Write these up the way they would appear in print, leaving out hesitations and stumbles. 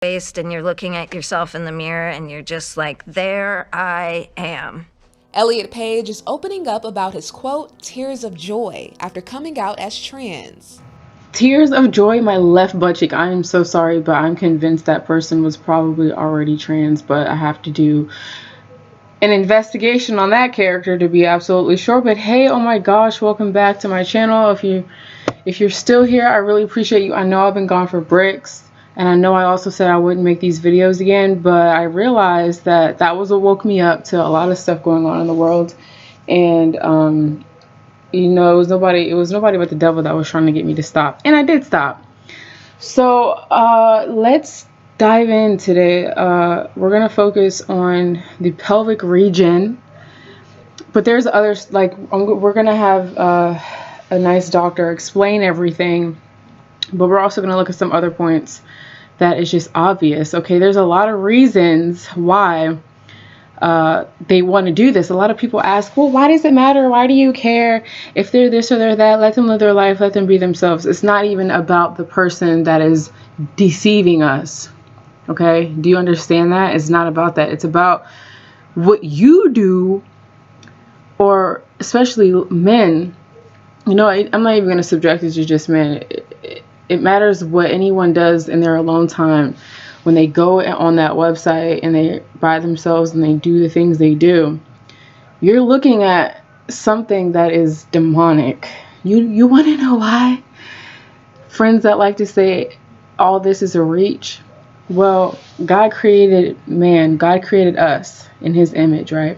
waist and you're looking at yourself in the mirror and you're just like, there I am. Elliot Page is opening up about his quote, tears of joy, after coming out as trans. Tears of joy, my left butt cheek. I am so sorry, but I'm convinced that person was probably already trans, but I have to do an investigation on that character to be absolutely sure. But hey, oh my gosh, welcome back to my channel. If you're still here, I really appreciate you. I know I've been gone for bricks, and I know I also said I wouldn't make these videos again, but I realized that that was what woke me up to a lot of stuff going on in the world. And you know, it was nobody but the devil that was trying to get me to stop, and I did stop. So let's dive in today. We're gonna focus on the pelvic region, but there's others, like we're gonna have a nice doctor explain everything, but we're also gonna look at some other points that is just obvious. Okay, there's a lot of reasons why they want to do this. A lot of people ask, well, why does it matter? Why do you care if they're this or they're that? Let them live their life. Let them be themselves. It's not even about the person that is deceiving us. Okay, do you understand that? It's not about that. It's about what you do, or especially men. You know, I'm not even going to subject it to just men. It matters what anyone does in their alone time. When they go on that website and they by themselves and they do the things they do, you're looking at something that is demonic. You want to know why? Friends that like to say all this is a reach. Well, God created man. God created us in his image, right?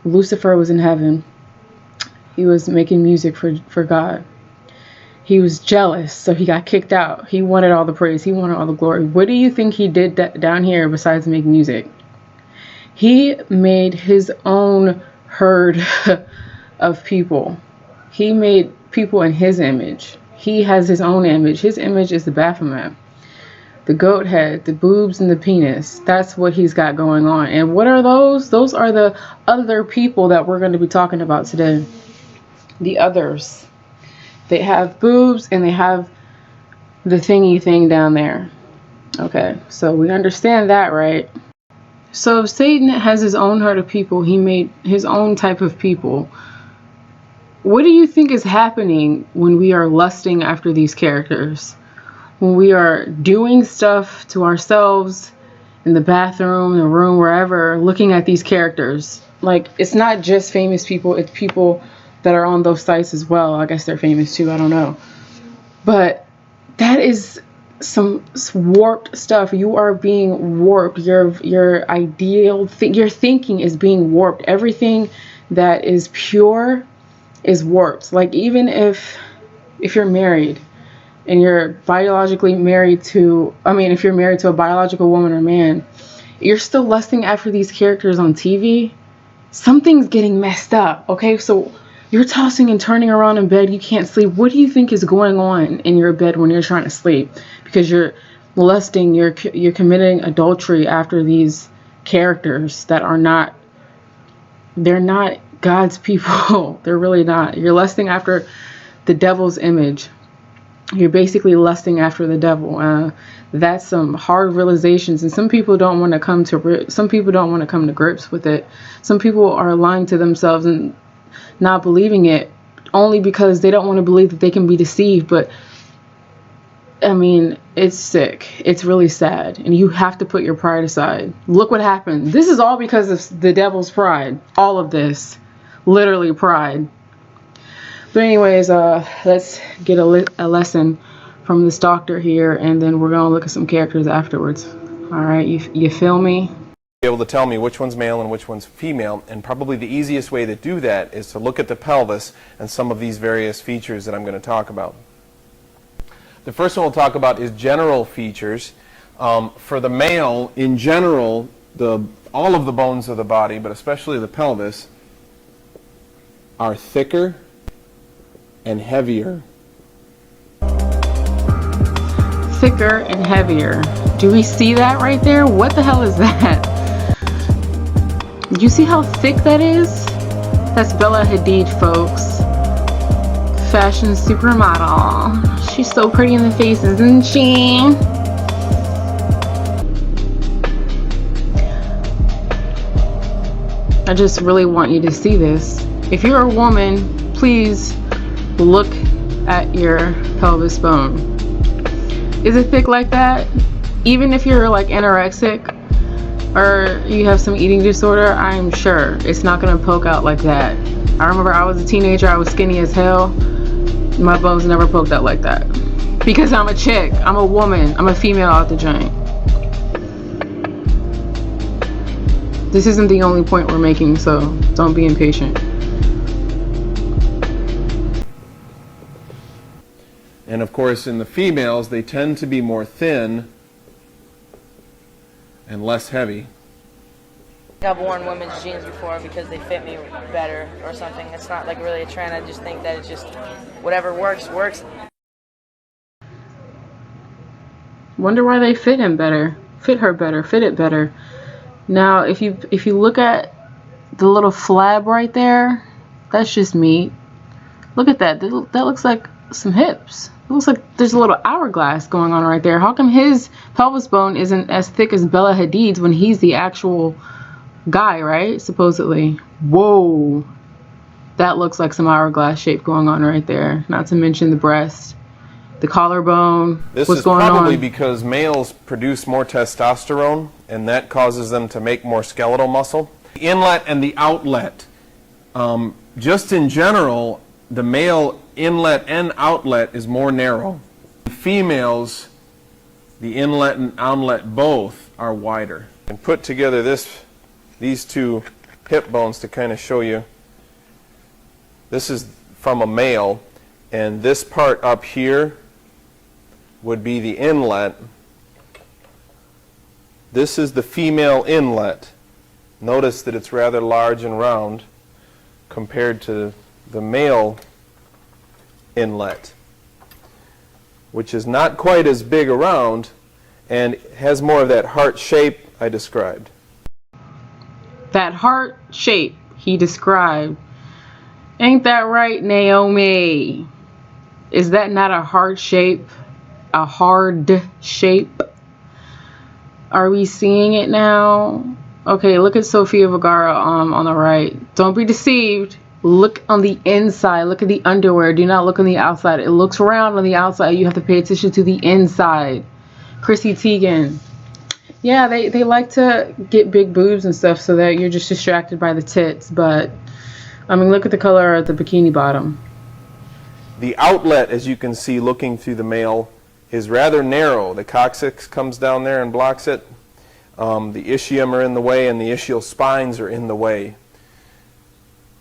Lucifer was in heaven. He was making music for God. He was jealous, so he got kicked out. He wanted all the praise. He wanted all the glory. What do you think he did down here besides make music? He made his own herd of people. He made people in his image. He has his own image. His image is the Baphomet, the goat head, the boobs, and the penis. That's what he's got going on. And what are those? Those are the other people that we're going to be talking about today. The others. They have boobs and they have the thingy thing down there. Okay, so we understand that, right? So if Satan has his own herd of people, he made his own type of people. What do you think is happening when we are lusting after these characters? When we are doing stuff to ourselves in the bathroom, the room, wherever, looking at these characters? Like, it's not just famous people, it's people that are on those sites as well. I guess they're famous too, I don't know. But that is some warped stuff. You are being warped. Your ideal your thinking is being warped. Everything that is pure is warped. Like, even if you're married and you're biologically married to, if you're married to a biological woman or man, you're still lusting after these characters on TV. Something's getting messed up. Okay, so you're tossing and turning around in bed. You can't sleep. What do you think is going on in your bed when you're trying to sleep? Because you're lusting, you're committing adultery after these characters that are not, they're not God's people. They're really not. You're lusting after the devil's image. You're basically lusting after the devil. That's some hard realizations, and some people don't want to come to grips with it. Some people are lying to themselves and not believing it only because they don't want to believe that they can be deceived. But it's sick. It's really sad, and you have to put your pride aside. Look what happened. This is all because of the devil's pride. All of this, literally pride. But anyways, let's get a lesson from this doctor here, and then we're gonna look at some characters afterwards. All right, you feel me? Be able to tell me which one's male and which one's female, and probably the easiest way to do that is to look at the pelvis and some of these various features that I'm going to talk about. The first one we'll talk about is general features. For the male, in general, all of the bones of the body, but especially the pelvis, are thicker and heavier. Thicker and heavier. Do we see that right there? What the hell is that? You see how thick that is? That's Bella Hadid, folks. Fashion supermodel. She's so pretty in the face, isn't she? I just really want you to see this. If you're a woman, please look at your pelvis bone. Is it thick like that? Even if you're like anorexic or you have some eating disorder, I'm sure it's not gonna poke out like that. I remember I was a teenager, I was skinny as hell. My bones never poked out like that. Because I'm a chick, I'm a woman, I'm a female out the joint. This isn't the only point we're making, so don't be impatient. And of course, in the females, they tend to be more thin and less heavy. I've worn women's jeans before because they fit me better or something. It's not like really a trend. I just think that it's just whatever works, works. Wonder why they fit him better, fit her better, fit it better. Now, if you look at the little flab right there, that's just meat. Look at that. That looks like some hips. It looks like there's a little hourglass going on right there. How come his pelvis bone isn't as thick as Bella Hadid's when he's the actual guy, right? Supposedly. Whoa. That looks like some hourglass shape going on right there. Not to mention the breast, the collarbone. This What's is going probably on? because males produce more testosterone, and that causes them to make more skeletal muscle. The inlet and the outlet. Just in general, the male inlet and outlet is more narrow. In females, the inlet and outlet both are wider. And put together these two hip bones to kind of show you. This is from a male, and this part up here would be the inlet. This is the female inlet. Notice that it's rather large and round compared to the male inlet, which is not quite as big around and has more of that heart shape I described. That heart shape he described. Ain't that right, Naomi? Is that not a heart shape? A hard shape? Are we seeing it now? Okay, look at Sofia Vergara on the right. Don't be deceived. Look on the inside. Look at the underwear. Do not look on the outside. It looks round on the outside. You have to pay attention to the inside. Chrissy Teigen. Yeah, they like to get big boobs and stuff so that you're just distracted by the tits. But, I mean, look at the color of the bikini bottom. The outlet, as you can see looking through the male, is rather narrow. The coccyx comes down there and blocks it. The ischium are in the way, and the ischial spines are in the way.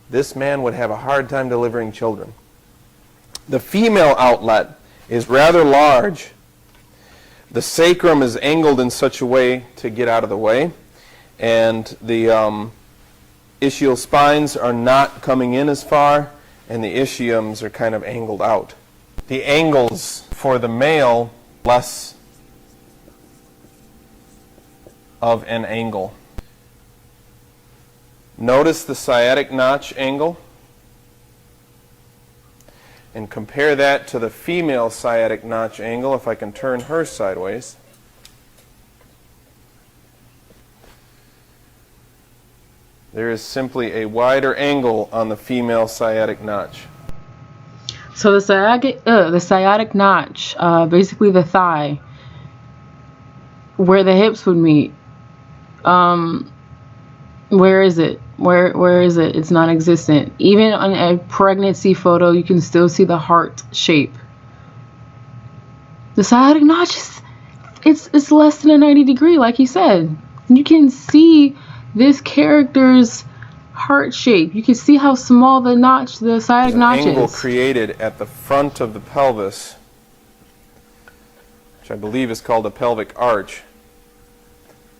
This man would have a hard time delivering children. The female outlet is rather large. The sacrum is angled in such a way to get out of the way, and the ischial spines are not coming in as far, and the ischiums are kind of angled out. The angles for the male, less of an angle. Notice the sciatic notch angle, and compare that to the female sciatic notch angle, if I can turn her sideways. There is simply a wider angle on the female sciatic notch. So the sciatic notch, basically the thigh, where the hips would meet. Where is it? Where is it? It's non-existent. Even on a pregnancy photo, you can still see the heart shape. The sciatic notch it's less than a 90 degree, like he said. You can see this character's heart shape. You can see how small the sciatic notch is. There's an angle created at the front of the pelvis, which I believe is called a pelvic arch,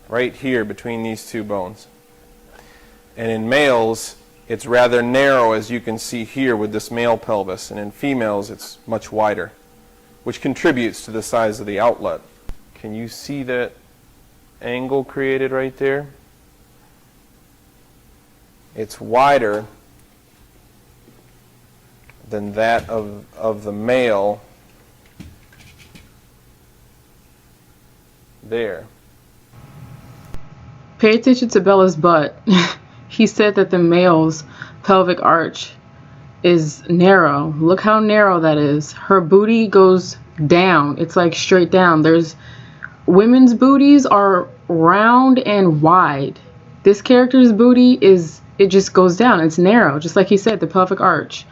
right here between these two bones. And in males, it's rather narrow, as you can see here with this male pelvis, and in females, it's much wider, which contributes to the size of the outlet. Can you see that angle created right there? It's wider than that of the male there. Pay attention to Bella's butt. he said that the male's pelvic arch is narrow. Look how narrow that is. Her booty goes down. It's like straight down. There's women's booties are round and wide. This character's booty it just goes down. It's narrow, just like he said, the pelvic arch.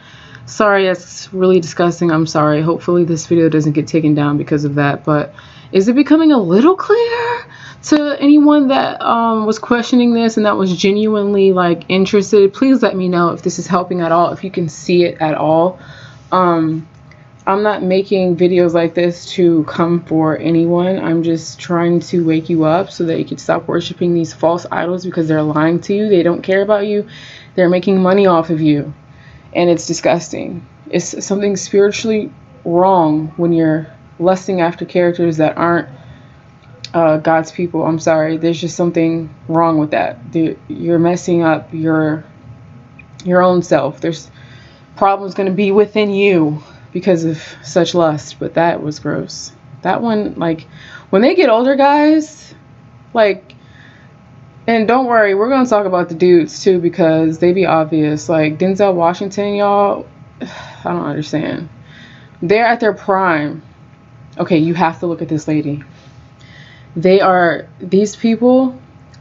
Sorry, that's really disgusting. I'm sorry. Hopefully this video doesn't get taken down because of that. But is it becoming a little clear to anyone that was questioning this and that was genuinely like interested? Please let me know if this is helping at all, if you can see it at all. I'm not making videos like this to come for anyone. I'm just trying to wake you up so that you can stop worshiping these false idols, because they're lying to you. They don't care about you. They're making money off of you. And it's disgusting. It's something spiritually wrong when you're lusting after characters that aren't God's people. I'm sorry. There's just something wrong with that. You're messing up your own self. There's problems going to be within you because of such lust. But that was gross. That one, like, when they get older, guys, like, and don't worry, we're going to talk about the dudes too, because they be obvious. Like Denzel Washington, y'all, I don't understand. They're at their prime. Okay, you have to look at this lady. These people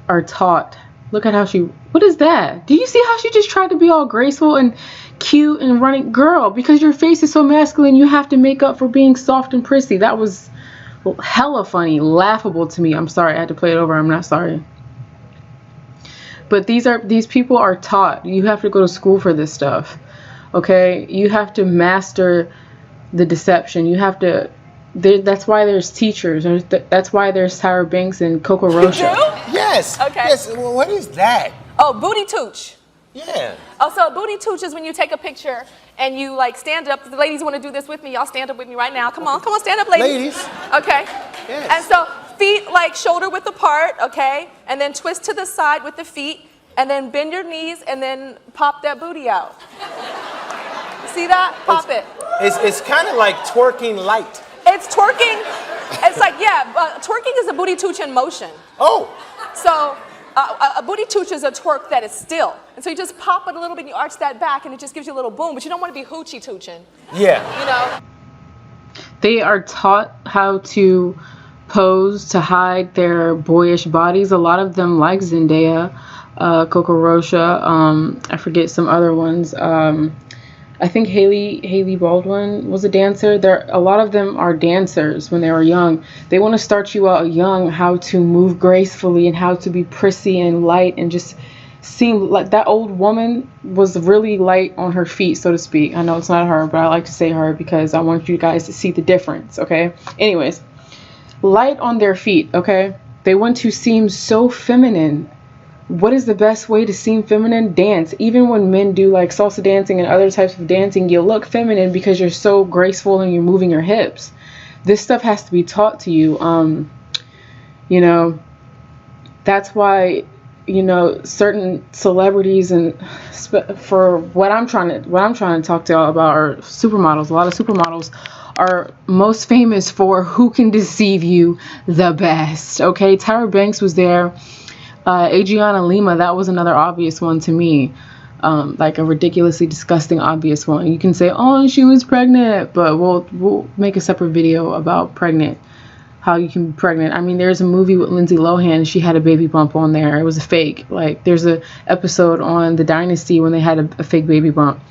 are taught. Look at how what is that? Do you see how she just tried to be all graceful and cute and running? Girl, because your face is so masculine, you have to make up for being soft and prissy. That was hella funny, laughable to me. I'm sorry, I had to play it over. I'm not sorry. But these people are taught. You have to go to school for this stuff. Okay? You have to master the deception. You have to. That's why there's teachers. That's why there's Tyra Banks and Coco Rocha. Yes. Okay. Yes. Well, what is that? Oh, booty tooch. Yeah. Oh, so a booty tooch is when you take a picture and you like stand up. The ladies want to do this with me. Y'all stand up with me right now. Come on, stand up, ladies. Ladies. Okay. Yes. And so feet like shoulder width apart, okay? And then twist to the side with the feet, and then bend your knees, and then pop that booty out. See that? Pop it. It's kind of like twerking light. It's twerking. It's like, yeah, twerking is a booty tooch in motion. Oh. So a booty tooch is a twerk that is still. And so you just pop it a little bit and you arch that back and it just gives you a little boom, but you don't want to be hoochie tooching. Yeah. You know? They are taught how to pose to hide their boyish bodies. A lot of them, like Zendaya, Coco Rocha, I forget some other ones. I think Haley Baldwin was a dancer. A lot of them are dancers when they were young. They want to start you out young how to move gracefully and how to be prissy and light and just seem like that old woman was really light on her feet, so to speak. I know it's not her, but I like to say her because I want you guys to see the difference, okay? Anyways, light on their feet, okay? They want to seem so feminine. What is the best way to seem feminine? Dance. Even when men do like salsa dancing and other types of dancing, you look feminine because you're so graceful and you're moving your hips. This stuff has to be taught to you. You know, that's why, you know, certain celebrities, and for what I'm trying to talk to y'all about are supermodels. A lot of supermodels are most famous for who can deceive you the best. Okay, Tyra Banks was there. Adriana Lima, that was another obvious one to me, like a ridiculously disgusting obvious one. You can say, oh, she was pregnant, but we'll make a separate video about pregnant, how you can be pregnant. I mean, there's a movie with Lindsay Lohan, she had a baby bump on there. It was a fake. Like, there's a episode on The Dynasty when they had a fake baby bump.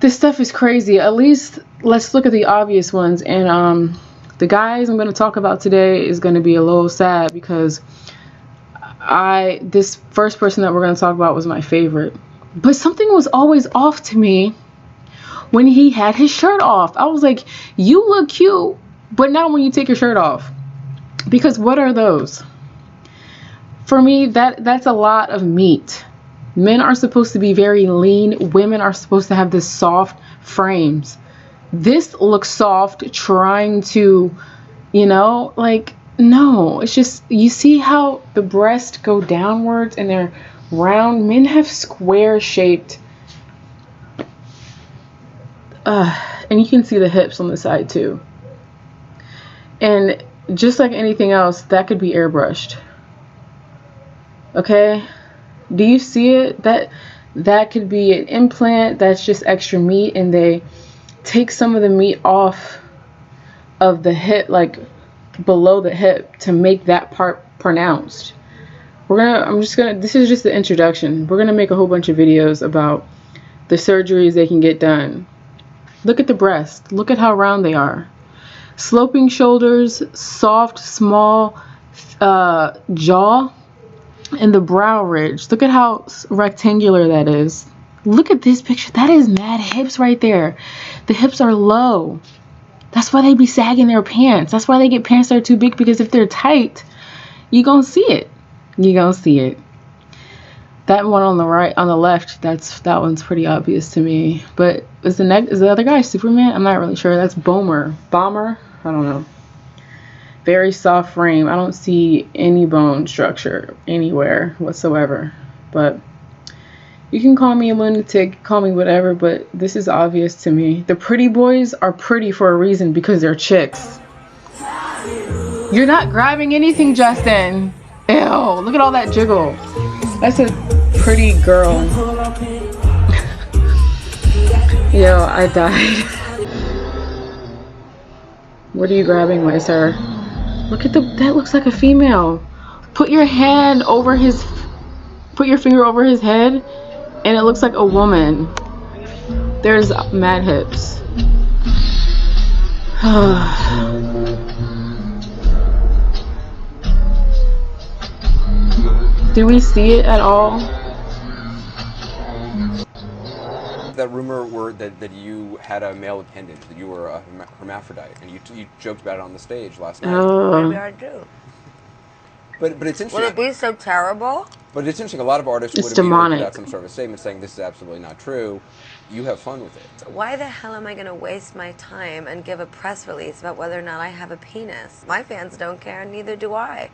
This stuff is crazy. At least let's look at the obvious ones. And the guys I'm going to talk about today is going to be a little sad because this first person that we're going to talk about was my favorite. But something was always off to me when he had his shirt off. I was like, you look cute, but not when you take your shirt off. Because what are those? For me, that's a lot of meat. Men are supposed to be very lean. Women are supposed to have this soft frames. This looks soft, trying to, you know, like, no, it's just, you see how the breasts go downwards and they're round. Men have square shaped, and you can see the hips on the side too. And just like anything else, that could be airbrushed. Okay? Do you see it? That could be an implant. That's just extra meat, and they take some of the meat off of the hip, like below the hip, to make that part pronounced. This is just the introduction. We're gonna make a whole bunch of videos about the surgeries they can get done. Look at the breast. Look at how round they are. Sloping shoulders, soft, small jaw, and the brow ridge. Look at how rectangular that is. Look at this picture. That is mad hips right there. The hips are low. That's why they be sagging their pants. That's why they get pants that are too big, because if they're tight, you gonna see it. You gonna see it. That one on the right, on the left, that one's pretty obvious to me. But is the other guy Superman? I'm not really sure. That's Bomber. I don't know. Very soft frame. I don't see any bone structure anywhere whatsoever. But you can call me a lunatic, call me whatever, but this is obvious to me. The pretty boys are pretty for a reason, because they're chicks. You're not grabbing anything, Justin. Ew, look at all that jiggle. That's a pretty girl. Yo, I died. What are you grabbing, my sir? Look at that looks like a female. Put your finger over his head, and it looks like a woman. There's mad hips. Do we see it at all? That rumor that you had a male appendage, that you were a hermaphrodite, and you joked about it on the stage last night. Maybe I do. But it's interesting. Would it be so terrible? But it's interesting. A lot of artists would immediately put out some sort of a statement saying this is absolutely not true. You have fun with it. Why the hell am I going to waste my time and give a press release about whether or not I have a penis? My fans don't care, and neither do I.